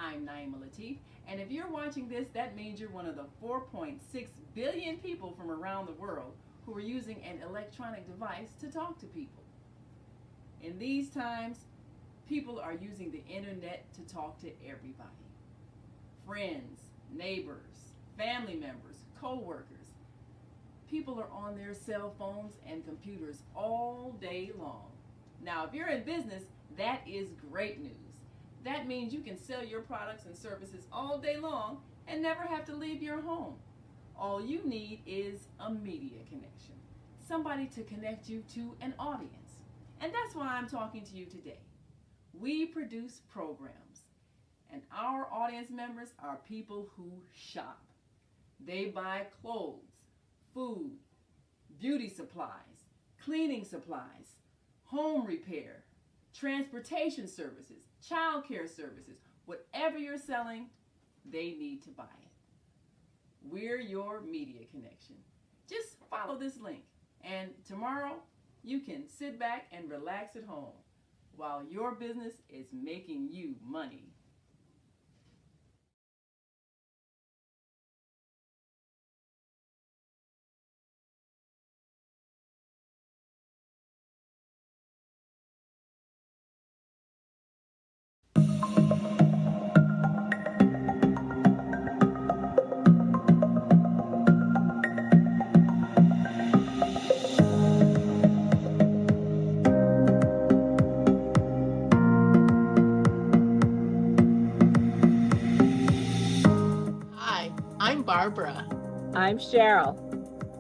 I'm Naima Latif, and if you're watching this, that means you're one of the 4.6 billion people from around the world who are using an electronic device to talk to people. In these times, people are using the internet to talk to everybody: friends, neighbors, family members, co workers. People are on their cell phones and computers all day long. Now, if you're in business, that is great news. That means you can sell your products and services all day long and never have to leave your home. All you need is a media connection, somebody to connect you to an audience. And that's why I'm talking to you today. We produce programs, and our audience members are people who shop. They buy clothes, food, beauty supplies, cleaning supplies, home repair, transportation services, child care services. Whatever you're selling, they need to buy it. We're your media connection. Just follow this link, and tomorrow you can sit back and relax at home while your business is making you money. Hi, I'm Barbara. I'm Cheryl.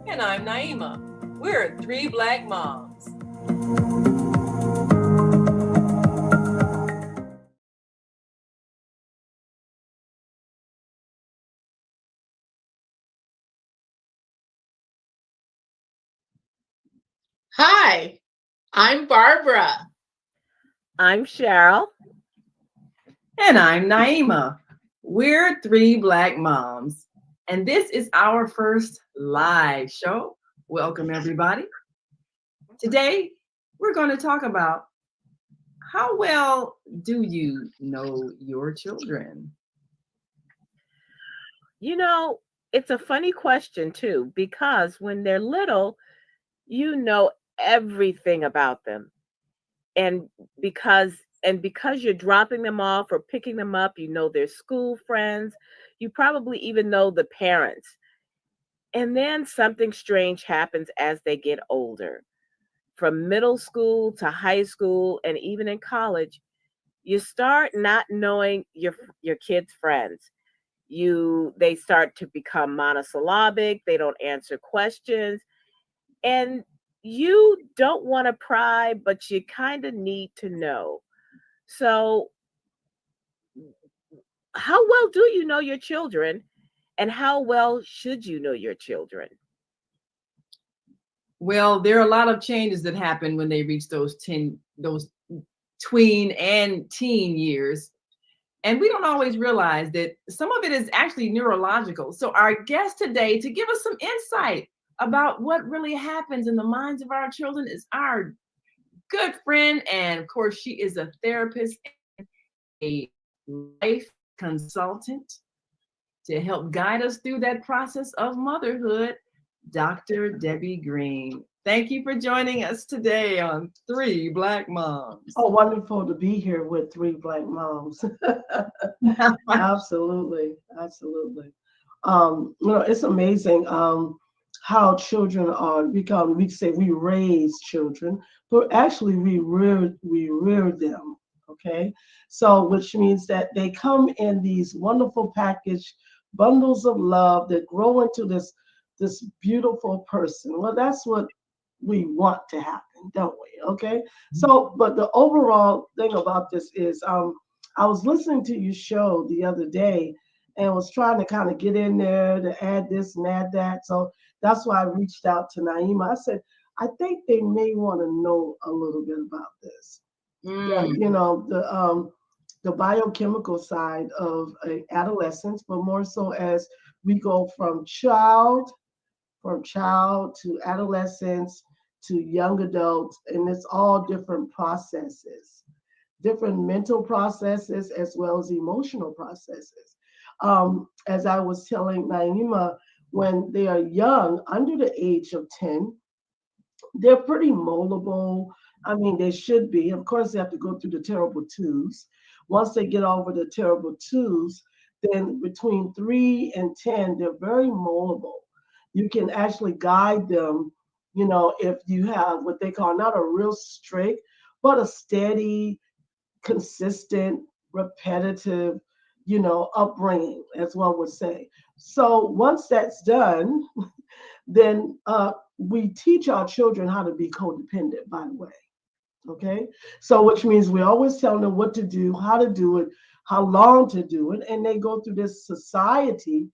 And I'm Naima. We're three black moms. Hi, I'm Barbara. I'm Cheryl. And I'm Naima. We're three black moms. And this is our first live show. Welcome, everybody. Today, we're going to talk about how well do you know your children? You know, it's a funny question too, because when they're little, you know everything about them. And because because you're dropping them off or picking them up, you know their school friends, you probably even know the parents. And then something strange happens as they get older. From middle school to high school and even in college, you start not knowing your kids' friends. They start to become monosyllabic, they don't answer questions, and you don't want to pry, but you kind of need to know. So, how well do you know your children, and how well should you know your children? Well, there are a lot of changes that happen when they reach those tween and teen years. And we don't always realize that some of it is actually neurological. So, our guest today to give us some insight about what really happens in the minds of our children is our good friend. And of course, she is a therapist, a life consultant to help guide us through that process of motherhood, Dr. Debbie Green. Thank you for joining us today on Three Black Moms. Oh, wonderful to be here with three black moms. Absolutely, absolutely. It's amazing how children are become. We say we raise children, but actually we rear them. Okay, so which means that they come in these wonderful package bundles of love that grow into this beautiful person. Well, that's what we want to happen, don't we? Okay. So, but the overall thing about this is, I was listening to your show the other day and was trying to kind of get in there to add this and add that. So that's why I reached out to Naima. I said, I think they may want to know a little bit about this. Mm. The biochemical side of adolescence, but more so as we go from child to adolescence to young adults, and it's all different processes different mental processes as well as emotional processes. As I was telling Naima, when they are young, under the age of 10, they're pretty moldable. I mean, they should be. Of course, they have to go through the terrible twos. Once they get over the terrible twos, then between 3 and 10, they're very moldable. You can actually guide them, if you have what they call not a real strict, but a steady, consistent, repetitive, upbringing, as one would say. So once that's done, then we teach our children how to be codependent, by the way. Okay. So, which means we always tell them what to do, how to do it, how long to do it. And they go through this society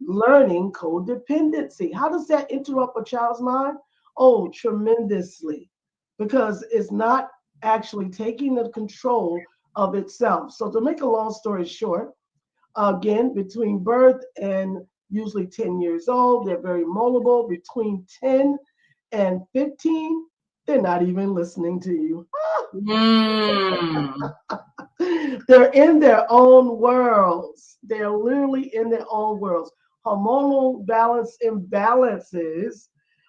learning codependency. How does that interrupt a child's mind? Oh, tremendously, because it's not actually taking the control of itself. So, to make a long story short, again, between birth and usually 10 years old, they're very moldable. Between 10 and 15, they're not even listening to you. Mm. They're in their own worlds. They're literally in their own worlds. Hormonal balance imbalances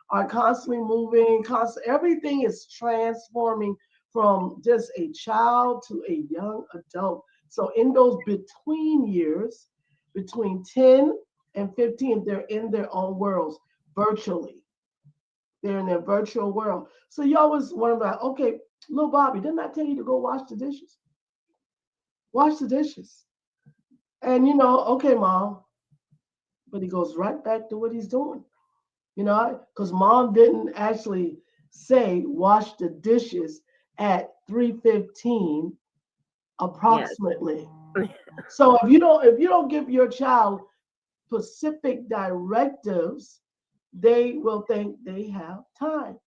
are constantly moving, everything is transforming from just a child to a young adult. So in those between years, between 10 and 15, they're in their own worlds virtually. They're in their virtual world. So you always wonder, like, okay, little Bobby, didn't I tell you to go wash the dishes? Wash the dishes. And okay, mom. But he goes right back to what he's doing. Because mom didn't actually say wash the dishes at 3:15 Yes. approximately. So if you don't give your child specific directives, they will think they have time.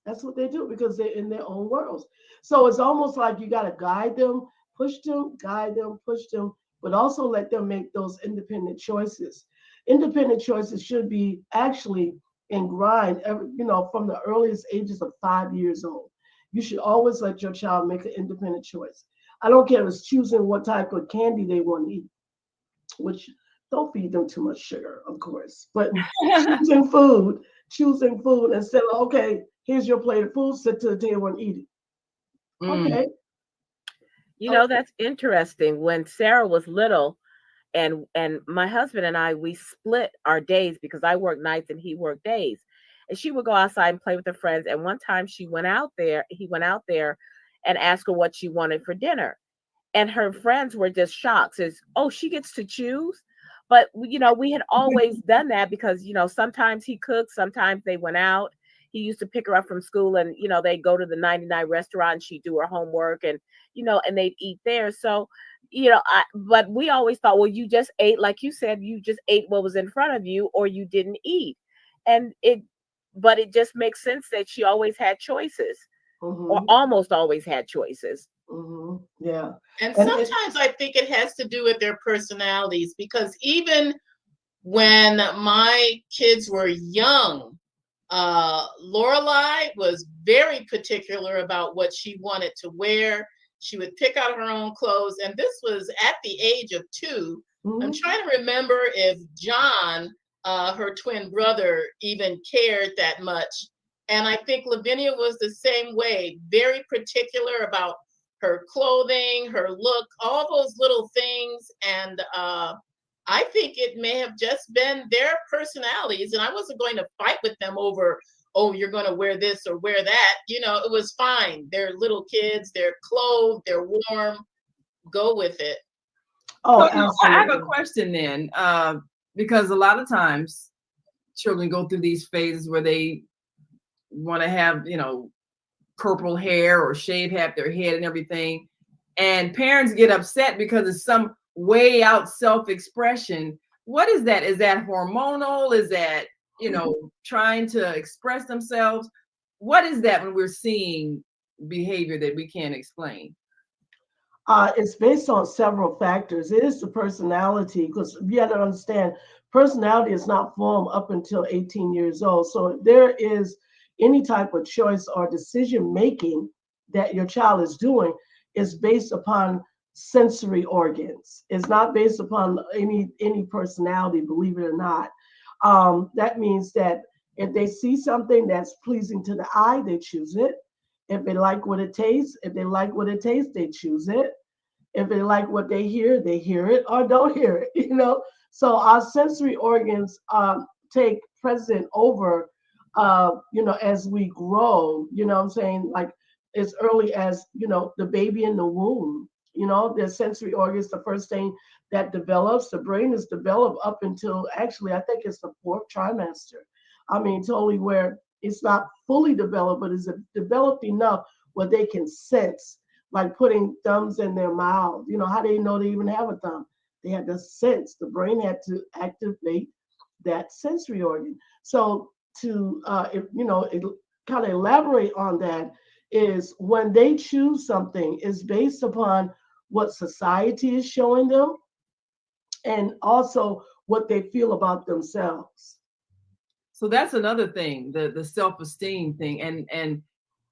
That's what they do because they're in their own worlds. So it's almost like you got to guide them, push them, guide them, push them, but also let them make those independent choices. Independent choices should be actually ingrained, from the earliest ages of 5 years old. You should always let your child make an independent choice. I don't care if it's choosing what type of candy they want to eat, which don't feed them too much sugar, of course, but choosing food instead of, okay, here's your plate of food, sit to the table and eat it. Mm. Okay. That's interesting. When Sarah was little, and my husband and I, we split our days because I work nights and he worked days. And she would go outside and play with her friends. And one time he went out there and asked her what she wanted for dinner. And her friends were just shocked, says, oh, she gets to choose. But we had always done that because sometimes he cooked, sometimes they went out. He used to pick her up from school, and they'd go to the 99 restaurant and she'd do her homework, and and they'd eat there. So but we always thought, well, you just ate, like you said, you just ate what was in front of you, or you didn't eat. And but it just makes sense that she always had choices, or Mm-hmm. almost always had choices. Mm-hmm. Yeah. And And sometimes I think it has to do with their personalities because even when my kids were young, Lorelai was very particular about what she wanted to wear. She would pick out her own clothes, and this was at the age of 2. I'm mhm. trying to remember if John, her twin brother, even cared that much. And I think Lavinia was the same way, very particular about her clothing, her look, all those little things. And I think it may have just been their personalities. And I wasn't going to fight with them over, oh, you're going to wear this or wear that. It was fine. They're little kids, they're clothed, they're warm. Go with it. Oh, So I have a absolutely. question then, because a lot of times children go through these phases where they want to have, purple hair or shave half their head and everything. And parents get upset because it's some way out self-expression. What is that? Is that hormonal? Is that, trying to express themselves? What is that when we're seeing behavior that we can't explain? It's based on several factors. It is the personality, because you have to understand, personality is not formed up until 18 years old. So if there is any type of choice or decision making that your child is doing, is based upon sensory organs. It's not based upon any personality, believe it or not. That means that if they see something that's pleasing to the eye, they choose it. If they like what it tastes, they choose it. If they like what they hear it or don't hear it, you know. So our sensory organs take precedent over, as we grow, you know what I'm saying? Like as early as, the baby in the womb, their sensory organs, the first thing that develops, the brain is developed up until actually, I think it's the fourth trimester. I mean, totally where it's not fully developed, but it's developed enough where they can sense, like putting thumbs in their mouth. You know, how do they know they even have a thumb? They had to sense. The brain had to activate that sensory organ. So to kind of elaborate on that is when they choose something is based upon what society is showing them and also what they feel about themselves. So that's another thing, the self-esteem thing. And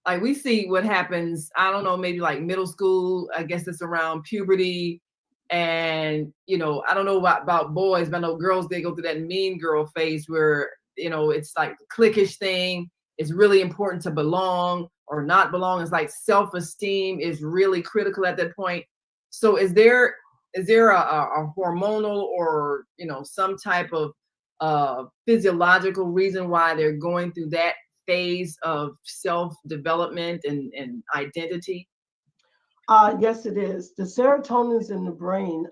like we see what happens, I don't know, maybe like middle school, I guess it's around puberty. And, I don't know about boys, but I know girls, they go through that mean girl phase where, it's like the cliquish thing. It's really important to belong or not belong. It's like self-esteem is really critical at that point. So is there a hormonal or, some type of physiological reason why they're going through that phase of self-development and identity? Yes, it is. The serotonin's in the brain.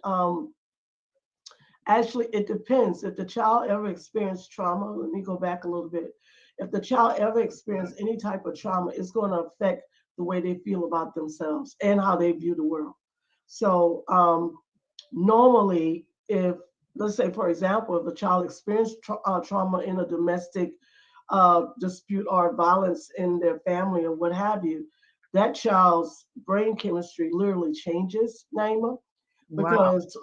Actually, it depends. If the child ever experienced trauma, let me go back a little bit. If the child ever experienced any type of trauma, it's going to affect the way they feel about themselves and how they view the world. So normally, if let's say, for example, if a child experienced trauma in a domestic dispute or violence in their family or what have you, that child's brain chemistry literally changes, Naima, Wow. because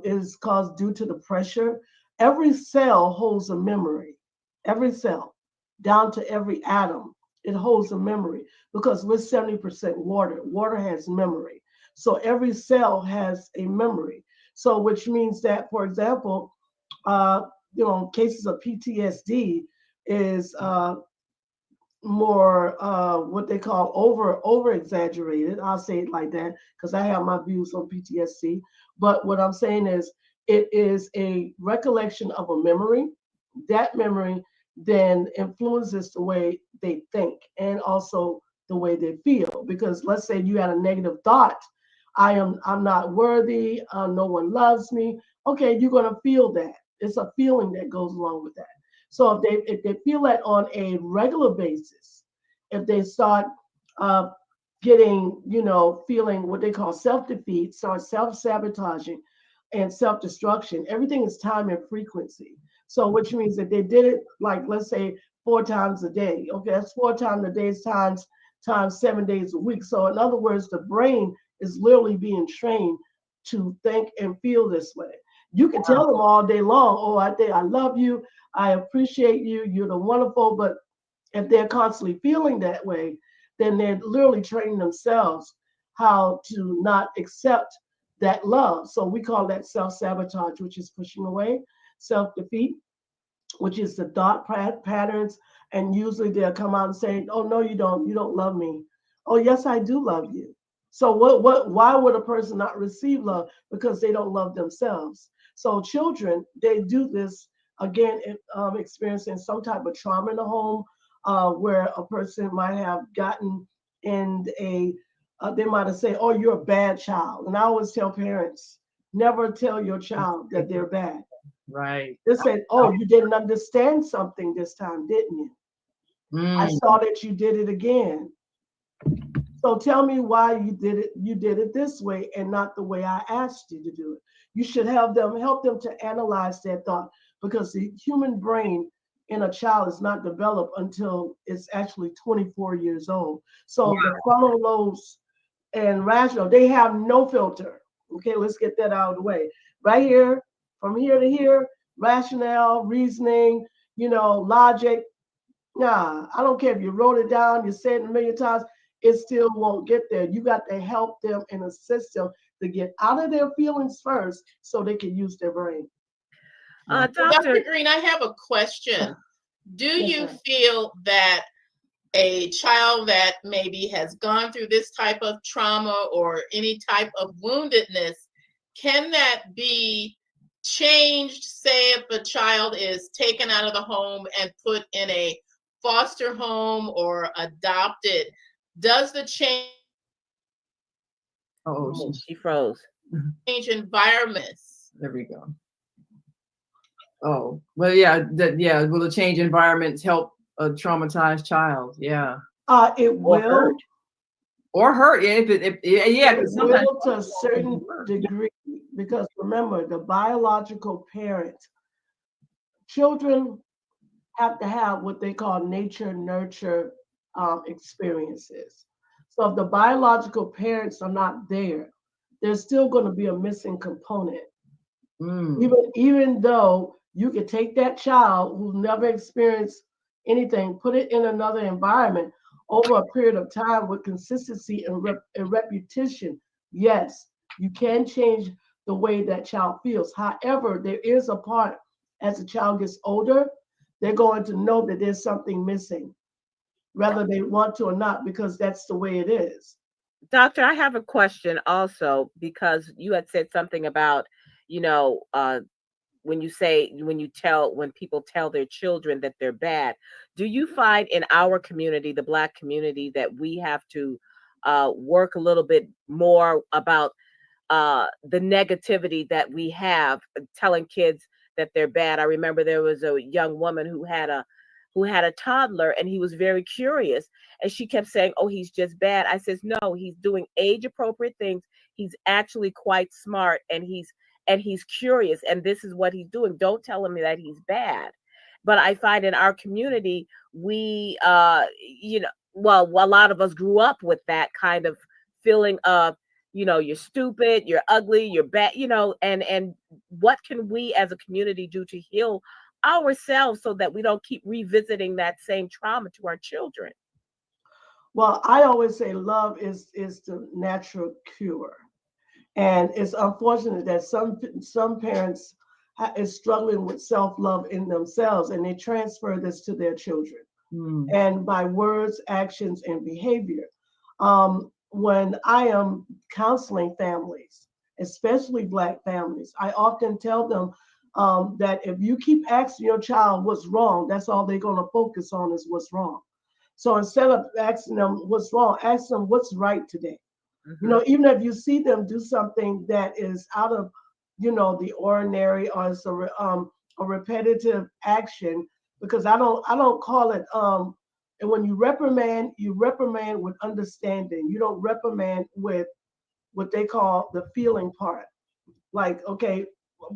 it is caused due to the pressure. Every cell holds a memory. Every cell, down to every atom, it holds a memory because we're 70% water. Water has memory. So every cell has a memory. So which means that, for example, uh, cases of PTSD is more what they call over exaggerated. I'll say it like that because I have my views on PTSD. But what I'm saying is it is a recollection of a memory. That memory then influences the way they think and also the way they feel. Because let's say you had a negative thought, I'm not worthy, no one loves me. Okay, you're gonna feel that. It's a feeling that goes along with that. So if they feel that on a regular basis, if they start uh, getting, feeling what they call self-defeat, start self-sabotaging and self-destruction, everything is time and frequency. So which means that they did it like, let's say 4 times a day. Okay, that's 4 times a day times 7 days a week. So in other words, the brain is literally being trained to think and feel this way. You can tell them all day long, oh, I think I love you, I appreciate you, you're the wonderful, but if they're constantly feeling that way, then they're literally training themselves how to not accept that love. So we call that self-sabotage, which is pushing away, self-defeat, which is the thought patterns. And usually they'll come out and say, oh, no, you don't love me. Oh, yes, I do love you. So why would a person not receive love? Because they don't love themselves. So children, they do this again, experiencing some type of trauma in the home, where a person might have gotten in they might have said, oh, you're a bad child. And I always tell parents, never tell your child that they're bad. Right. They said, oh, you didn't understand something this time, didn't you? I saw that you did it again. So tell me why you did it. You did it this way and not the way I asked you to do it. You should help them to analyze their thought because the human brain in a child is not developed until it's actually 24 years old. So the frontal lobes and rational, they have no filter. Okay, let's get that out of the way. Right here, from here to here, rationale, reasoning, logic. Nah, I don't care if you wrote it down, you said it a million times. it still won't get there. You got to help them and assist them to get out of their feelings first so they can use their brain. Well, Doctor, Dr. Green, I have a question. Do Yes, you ma'am. feel that a child that maybe has gone through this type of trauma or any type of woundedness, can that be changed? Say if a child is taken out of the home and put in a foster home or adopted, does the Oh, she froze. change environments? there we go. Oh, well, yeah, will a change environments help a traumatized child? Yeah. It Or will. hurt. Or hurt, yeah, yeah, It because sometimes will to a certain degree, because remember, the biological parent, children have to have what they call nature nurture experiences. So if the biological parents are not there, there's still going to be a missing component. Even though you could take that child who's never experienced anything, put it in another environment over a period of time with consistency and repetition, yes, you can change the way that child feels. However, there is a part as the child gets older, they're going to know that there's something missing, whether they want to or not, because that's the way it is. Doctor, I have a question also, because you had said something about, you know, when people tell their children that they're bad. Do you find in our community, the Black community, that we have to work a little bit more about the negativity that we have telling kids that they're bad? I remember there was a young woman who had a toddler, and he was very curious, and she kept saying, "Oh, he's just bad." I says, "No, he's doing age appropriate things. He's actually quite smart, and he's curious, and this is what he's doing. Don't tell him that he's bad." But I find in our community, we well, a lot of us grew up with that kind of feeling of, you're stupid, you're ugly, you're bad, and what can we as a community do to heal ourselves so that we don't keep revisiting that same trauma to our children? Well, I always say love is the natural cure. And it's unfortunate that some parents is struggling with self-love in themselves, and they transfer this to their children, and by words, actions, and behavior. When I am counseling families, especially Black families, I often tell them that if you keep asking your child what's wrong, that's all they're going to focus on is what's wrong. So instead of asking them what's wrong, ask them what's right today. Even if you see them do something that is out of, the ordinary, or it's a repetitive action, because I don't call it. And when you reprimand with understanding. You don't reprimand with what they call the feeling part. Like, okay,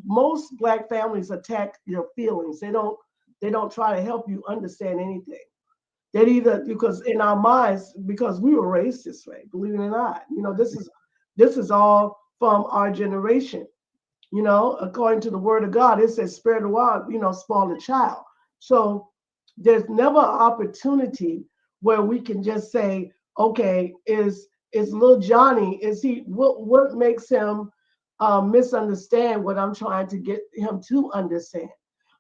most Black families attack your feelings. They don't try to help you understand anything. That either, because in our minds, because we were raised this way, believe it or not, this is all from our generation. According to the word of God, it says, "Spare the rod, spoil the child." So there's never an opportunity where we can just say, okay, is little Johnny, is he, what makes him misunderstand what I'm trying to get him to understand?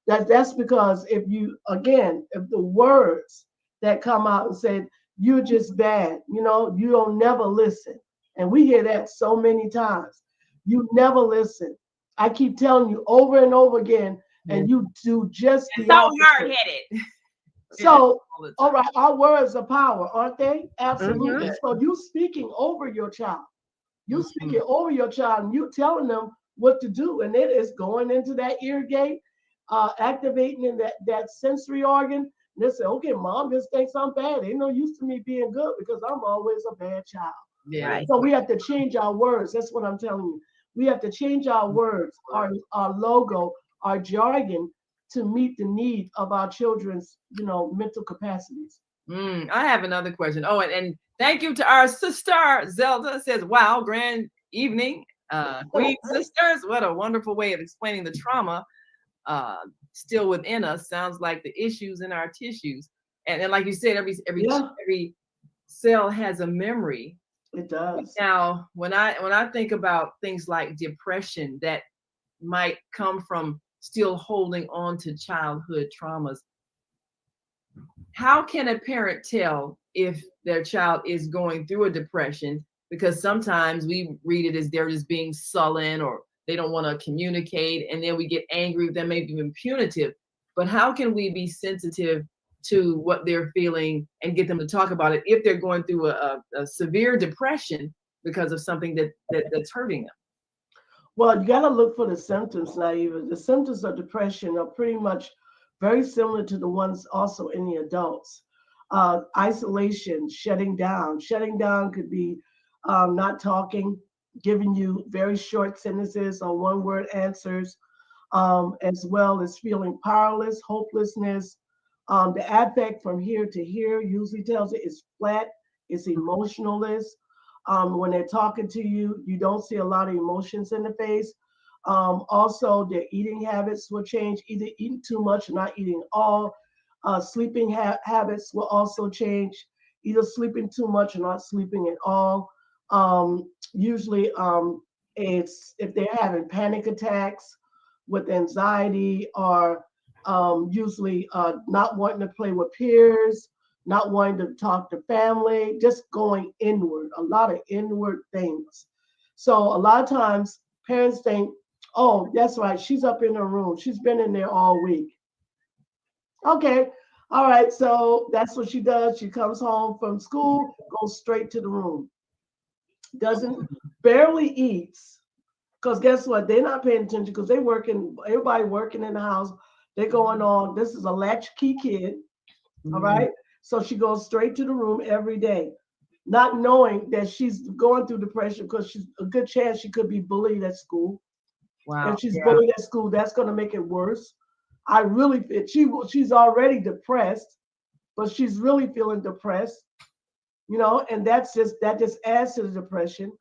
That's because if the words that come out and said, "You're just bad, you don't never listen." And we hear that so many times. You never listen. I keep telling you over and over again, and you do just the opposite. hard-headed. So, all right, our words are power, aren't they? Absolutely. Mhm. So you speaking over your child. You speaking over your child, and you telling them what to do, and it is going into that ear gate, activating in that sensory organ. And they say, "Okay, mom just thinks I'm bad. Ain't no use to me being good because I'm always a bad child." Yeah. Right. So we have to change our words. That's what I'm telling you. We have to change our words, our logo, our jargon to meet the need of our children's, mental capacities. I have another question. Oh, and thank you to our sister Zelda. Says, "Wow, grand evening, Queen sisters. What a wonderful way of explaining the trauma still within us. Sounds like the issues in our tissues." And like you said, every cell has a memory. It does. Now, when I think about things like depression that might come from still holding on to childhood traumas, how can a parent tell if their child is going through a depression? Because sometimes we read it as they're just being sullen or they don't want to communicate, and then we get angry with them, maybe even punitive. But how can we be sensitive to what they're feeling and get them to talk about it if they're going through a severe depression because of something that's hurting them? Well, you got to look for the symptoms, Naiva. The symptoms of depression are pretty much very similar to the ones also in the adults. Isolation, shutting down. Shutting down could be not talking, giving you very short sentences or one word answers, as well as feeling powerless, hopelessness. The affect from here to here usually tells it it's flat, it's emotionless. When they're talking to you, you don't see a lot of emotions in the face. Also, their eating habits will change, either eating too much or not eating all. Sleeping habits will also change, either sleeping too much or not sleeping at all. Usually, it's if they're having panic attacks with anxiety or usually not wanting to play with peers, not wanting to talk to family, just going inward, a lot of inward things. So a lot of times parents think, oh, that's right, she's up in her room. She's been in there all week. Okay, all right, so that's what she does. She comes home from school, goes straight to the room, doesn't barely eats. Because guess what? They're not paying attention because they working, everybody working in the house. They're going on. This is a latchkey kid. All right. So she goes straight to the room every day, not knowing that she's going through depression because she's a good chance she could be bullied at school. Wow. If she's Yeah. bullied at school, that's going to make it worse. I really, she's already depressed, but she's really feeling depressed, and that just adds to the depression.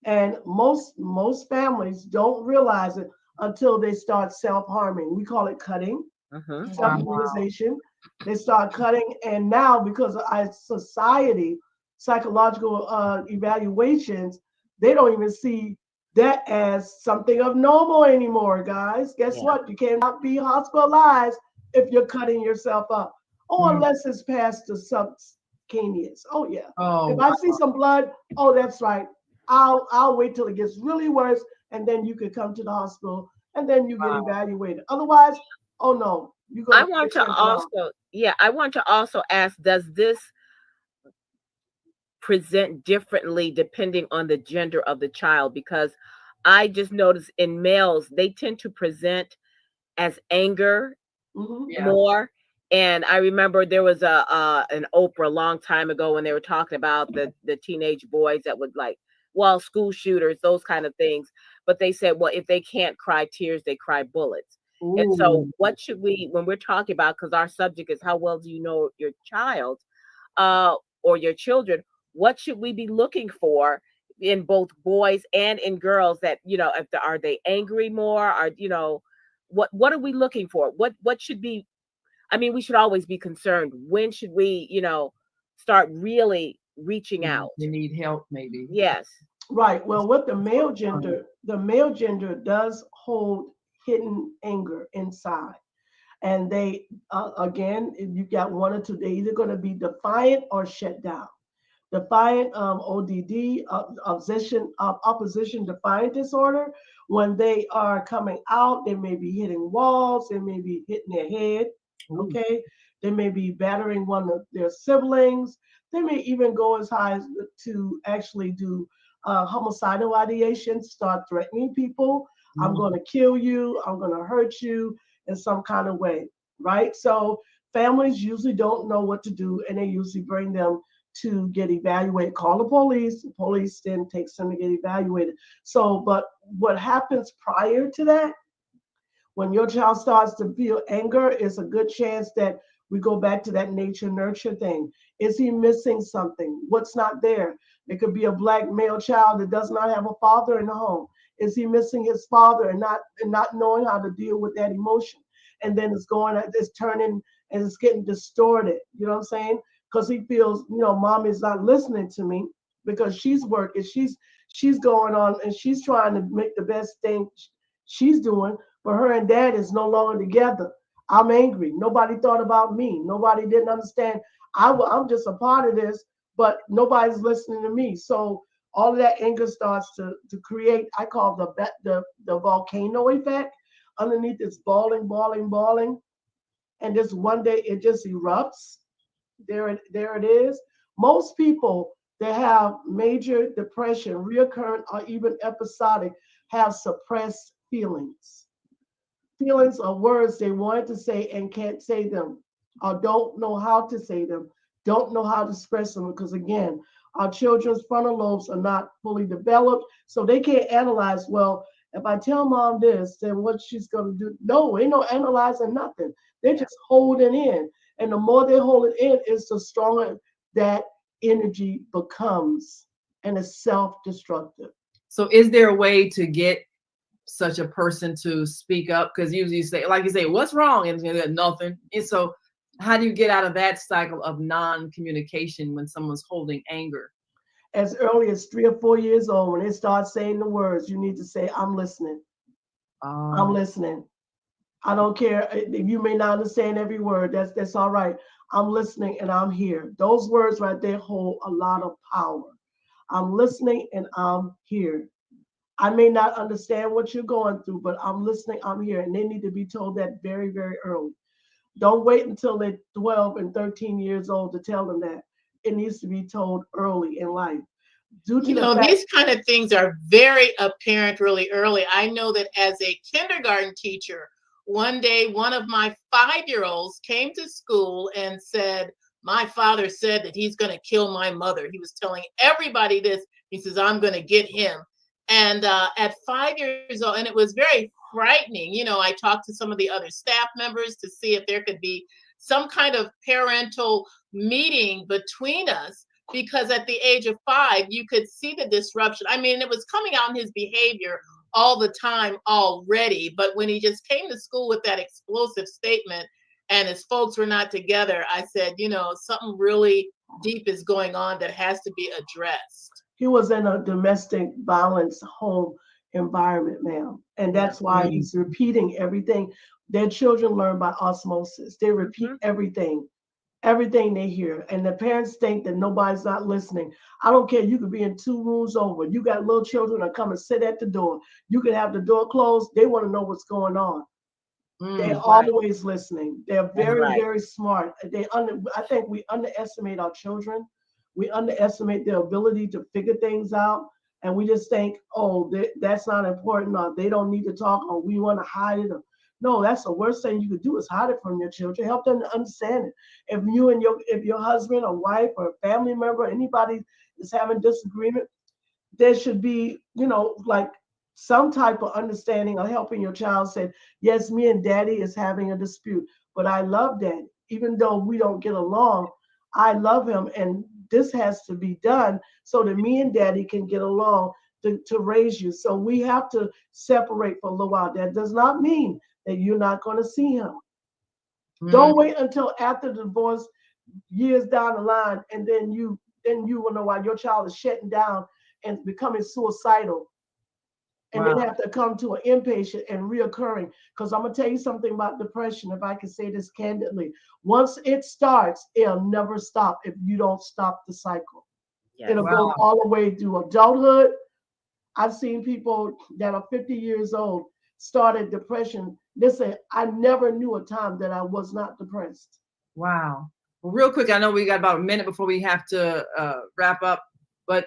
And most families don't realize it until they start self-harming. We call it cutting, Mhm. self-mutilization. They start cutting, and now because of our society, psychological evaluations, they don't even see that as something of normal anymore, guys. Guess Yeah. what? You cannot be hospitalized if you're cutting yourself up. Oh, Mm. unless it's past the subcutaneous. Oh yeah. Oh, If I see some blood, oh that's right. I'll wait till it gets really worse, and then you could come to the hospital, and then you get wow. evaluated. Otherwise, oh no, you're I gonna want to shut it off. also, yeah, I want to also ask, does this present differently depending on the gender of the child? Because I just noticed in males, they tend to present as anger Hmm. Yeah. more. And I remember there was an Oprah a long time ago when they were talking about the teenage boys that would like, well, school shooters, those kind of things. But they said, well, if they can't cry tears, they cry bullets. And so, Ooh. what should we, when we're talking about, because our subject is how well do you know your child, uh, or your children, what should we be looking for in both boys and in girls? That if are they angry more? Are what are we looking for? What should be? I mean, we should always be concerned. When should we, start really reaching out? They need help, maybe. Yes. Right. Well, what the male gender does hold hidden anger inside, and they again, if you got one or two, they're either going to be defiant or shut down. Defiant, ODD, opposition defiant disorder. When they are coming out, they may be hitting walls, they may be hitting their head, Ooh. okay? They may be battering one of their siblings. They may even go as high as to actually do homicidal ideation, start threatening people. I'm going to kill you, I'm going to hurt you in some kind of way, right? So families usually don't know what to do, and they usually bring them to get evaluated. Call the police then takes them to get evaluated. So, but what happens prior to that, when your child starts to feel anger, it's a good chance that we go back to that nature nurture thing. Is he missing something? What's not there? It could be a black male child that does not have a father in the home. Is he missing his father and not knowing how to deal with that emotion? And then it's turning and it's getting distorted. You know what I'm saying? because he feels, mom is not listening to me because she's working, she's going on and she's trying to make the best thing she's doing, but her and dad is no longer together. I'm angry. Nobody thought about me. Nobody didn't understand. I'm just a part of this, but nobody's listening to me. So all of that anger starts to create, I call the volcano effect. Underneath it's balling, balling, balling. And just one day it just erupts. There it is. Most people that have major depression, reoccurrent or even episodic, have suppressed feelings. Feelings are words they wanted to say and can't say them, or don't know how to say them, don't know how to express them. Because again, our children's frontal lobes are not fully developed, so they can't analyze, well, if I tell mom this, then what she's going to do. No, ain't no analyzing nothing. They're just holding in. And the more they hold it in, is the stronger that energy becomes, and it's self-destructive. So is there a way to get such a person to speak up? Because usually you say, like you say, what's wrong? And they're nothing. And so how do you get out of that cycle of non-communication when someone's holding anger? As early as 3 or 4 years old, when they start saying the words, you need to say, I'm listening. I'm listening. I don't care. You may not understand every word. That's all right. I'm listening and I'm here. Those words right there hold a lot of power. I'm listening and I'm here. I may not understand what you're going through, but I'm listening, I'm here. And they need to be told that very, very early. Don't wait until they're 12 and 13 years old to tell them that. It needs to be told early in life. Due to the fact, These kind of things are very apparent really early. I know that as a kindergarten teacher, one day one of my 5-year-olds came to school and said, my father said that he's going to kill my mother. He was telling everybody this. He says, I'm going to get him. And at 5 years old, and it was very frightening. I talked to some of the other staff members to see if there could be some kind of parental meeting between us, because at the age of 5, you could see the disruption. I mean, it was coming out in his behavior all the time already. But when he just came to school with that explosive statement and his folks were not together, I said, something really deep is going on that has to be addressed. he was in a domestic violence home environment, ma'am. And that's why he's repeating everything. Their children learn by osmosis. They repeat everything they hear. And the parents think that nobody's not listening. I don't care. You could be in 2 rooms over. You got little children that come and sit at the door. You could have the door closed. They want to know what's going on. They're always listening. They're very, very smart. I think we underestimate our children. We underestimate their ability to figure things out. And we just think, oh, that's not important, or they don't need to talk, or we want to hide it. No, that's the worst thing you could do, is hide it from your children. Help them to understand it. If your husband or wife or family member, anybody is having disagreement, there should be, like some type of understanding or helping your child say, yes, me and daddy is having a dispute, but I love daddy. Even though we don't get along, I love him. And this has to be done so that me and daddy can get along to raise you. So we have to separate for a little while. That does not mean that you're not going to see him. Don't wait until after the divorce, years down the line, and then you will know why your child is shutting down and becoming suicidal, and then have to come to an inpatient and reoccurring. Because I'm gonna tell you something about depression, if I can say this candidly. Once it starts, it'll never stop if you don't stop the cycle. It'll go all the way through adulthood. I've seen people that are 50 years old started depression. Listen, I never knew a time that I was not depressed. Wow. Well, real quick, I know we got about a minute before we have to wrap up, but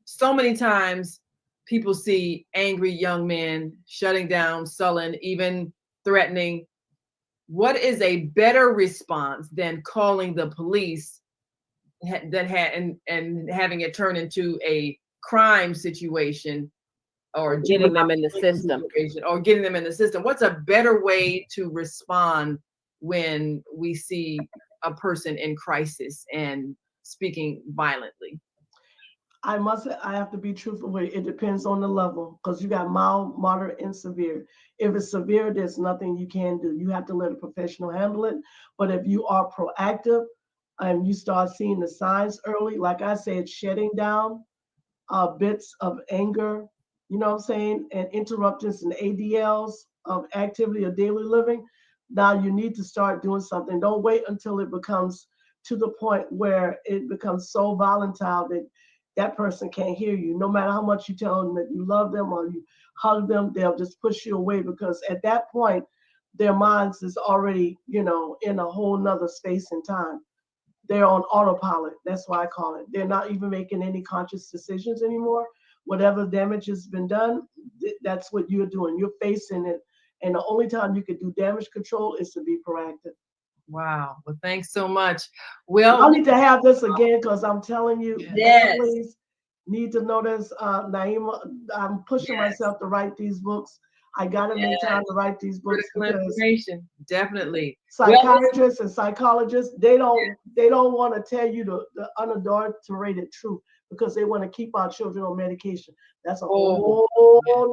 so many times people see angry young men shutting down, sullen, even threatening. What is a better response than calling the police and having it turn into a crime situation, or getting them in the system? Or getting them in the system? What's a better way to respond when we see a person in crisis and speaking violently? I have to be truthful with you. It depends on the level, because you got mild, moderate, and severe. If it's severe, there's nothing you can do. You have to let a professional handle it. But if you are proactive, and you start seeing the signs early, like I said, shedding down bits of anger, you know what I'm saying, and interruptions and ADLs of activity of daily living, now you need to start doing something. Don't wait until it becomes to the point where it becomes so volatile that that person can't hear you. No matter how much you tell them that you love them or you hug them, they'll just push you away, because at that point, their minds is already, you know, in a whole nother space and time. They're on autopilot. That's why I call it. They're not even making any conscious decisions anymore. Whatever damage has been done, that's what you're doing. You're facing it. And the only time you can do damage control is to be proactive. Wow. Well, thanks so much. I Well, need to have this again, because I'm telling you, Yes. families need to know this. Naima, I'm pushing myself to write these books. I got to make time to write these books, critical because information, definitely. psychiatrists and psychologists, they don't want to tell you the unadulterated truth, because they want to keep our children on medication. That's a whole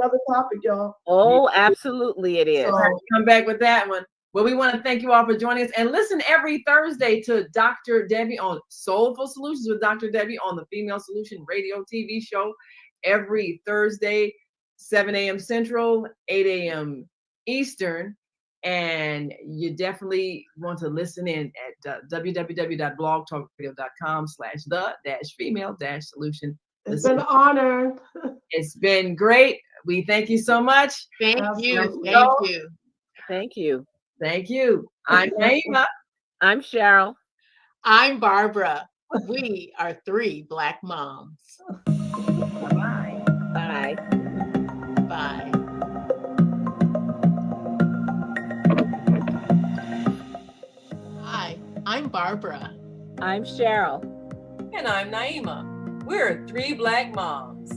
other topic, y'all. Oh, absolutely it is. So, Come back with that one. Well, we want to thank you all for joining us, and listen every Thursday to Dr. Debbie on Soulful Solutions with Dr. Debbie on the Female Solution Radio TV show every Thursday, 7 a.m. Central, 8 a.m. Eastern. And you definitely want to listen in at www.blogtalkradio.com/the-female-solution. it's been an honor. It's been great. We thank you so much. Thank Absolutely. you. Thank you. Thank you. Thank you. I'm Naima. I'm Cheryl. I'm Barbara. We are 3 Black moms. Bye-bye. Bye. Bye. Hi, I'm Barbara. I'm Cheryl. And I'm Naima. We're 3 Black moms.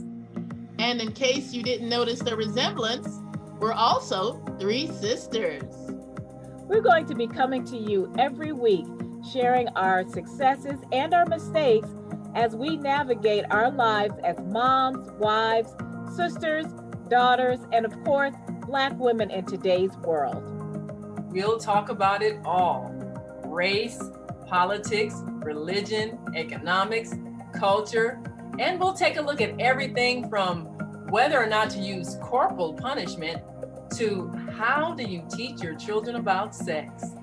And in case you didn't notice the resemblance, we're also 3 sisters. We're going to be coming to you every week, sharing our successes and our mistakes as we navigate our lives as moms, wives, sisters, daughters, and of course, Black women in today's world. We'll talk about it all: race, politics, religion, economics, culture, and we'll take a look at everything from whether or not to use corporal punishment to how do you teach your children about sex.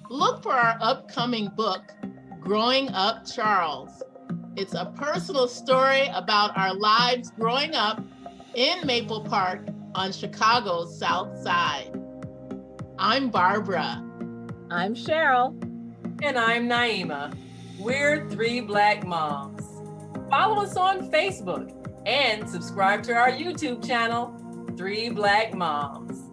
Look for our upcoming book, Growing Up Charles. It's a personal story about our lives growing up in Maple Park on Chicago's South Side. I'm Barbara. I'm Cheryl. And I'm Naima. We're 3 Black moms. Follow us on Facebook and subscribe to our YouTube channel, 3 Black Moms.